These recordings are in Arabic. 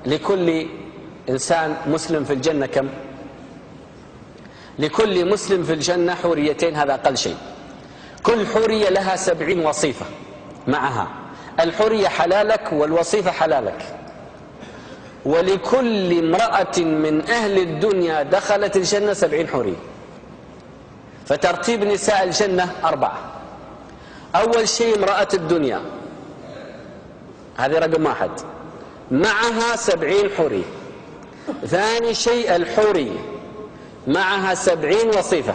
لكل إنسان مسلم في الجنة كم؟ لكل مسلم في الجنة حوريتين، هذا أقل شيء. كل حورية لها 70 وصيفة معها، الحورية حلالك والوصيفة حلالك. ولكل امرأة من أهل الدنيا دخلت الجنة 70 حورية. فترتيب نساء الجنة 4. أول شيء امرأة الدنيا، هذه رقم 1، معها 70 حورية. ثاني شيء الحورية معها 70 وصيفة.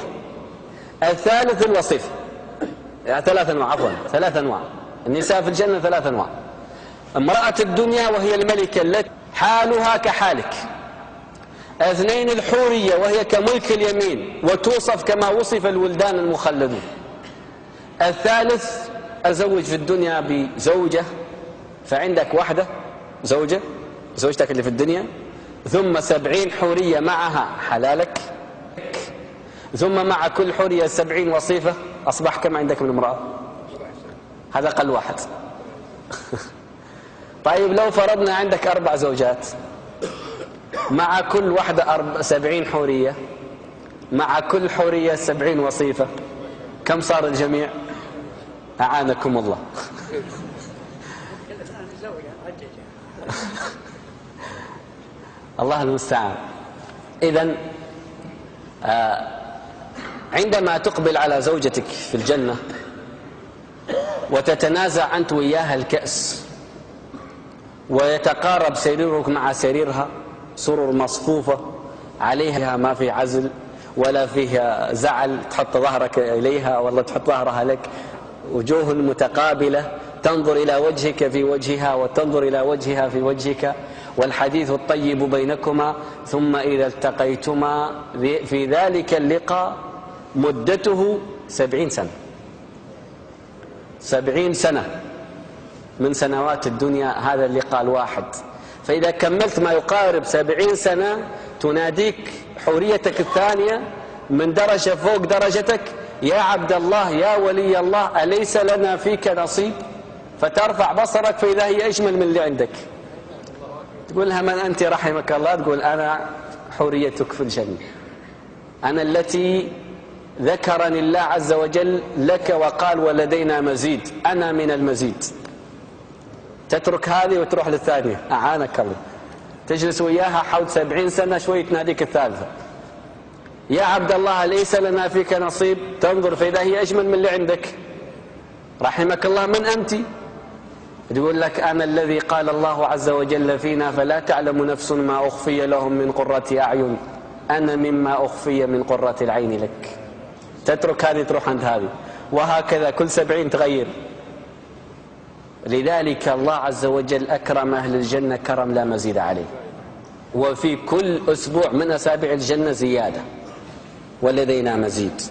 الثالث الوصيفة، يعني 3 أنواع، عفوا 3 أنواع النساء في الجنة، 3 أنواع. امرأة الدنيا وهي الملكة التي حالها كحالك. 2 الحورية وهي كملك اليمين وتوصف كما وصف الولدان المخلدون. الثالث أزوج في الدنيا بزوجة، فعندك واحدة زوجة، زوجتك اللي في الدنيا، ثم 70 حورية معها حلالك، ثم مع كل حورية 70 وصيفة. أصبح كم عندك من امرأة؟ هذا أقل واحد. طيب لو فرضنا عندك 4 زوجات، مع كل واحدة 70 حورية، مع كل حورية 70 وصيفة، كم صار الجميع؟ أعانكم الله. الله المستعان. إذن عندما تقبل على زوجتك في الجنة وتتنازع أنت وياها الكأس، ويتقارب سريرك مع سريرها، سرر مصفوفة عليها ما في عزل ولا فيها زعل، تحط ظهرك إليها والله تحط ظهرها لك، وجوه متقابلة، تنظر إلى وجهك في وجهها وتنظر إلى وجهها في وجهك، والحديث الطيب بينكما. ثم إذا التقيتما في ذلك اللقاء مدته 70 سنة، 70 سنة من سنوات الدنيا هذا اللقاء الواحد. فإذا كملت ما يقارب 70 سنة تناديك حوريتك الثانية من درجة فوق درجتك: يا عبد الله، يا ولي الله، أليس لنا فيك نصيب؟ فترفع بصرك فإذا هي أجمل من اللي عندك. تقول لها: من أنت رحمك الله؟ تقول: أنا حوريتك في الجنة، أنا التي ذكرني الله عز وجل لك وقال ولدينا مزيد، أنا من المزيد. تترك هذه وتروح للثانية، أعانك الله، تجلس وياها حول 70 سنة، شوي تناديك الثالثة: يا عبد الله ليس لنا فيك نصيب؟ تنظر فإذا هي أجمل من اللي عندك. رحمك الله، من أنت؟ تقول لك: أنا الذي قال الله عز وجل فينا: فلا تعلم نفس ما أخفي لهم من قرة أعين، أنا مما أخفي من قرة العين لك. تترك هذه تروح عند هذه، وهكذا كل 70 تغير. لذلك الله عز وجل أكرم أهل الجنة كرم لا مزيد عليه، وفي كل أسبوع من أسابيع الجنة زيادة، ولدينا مزيد.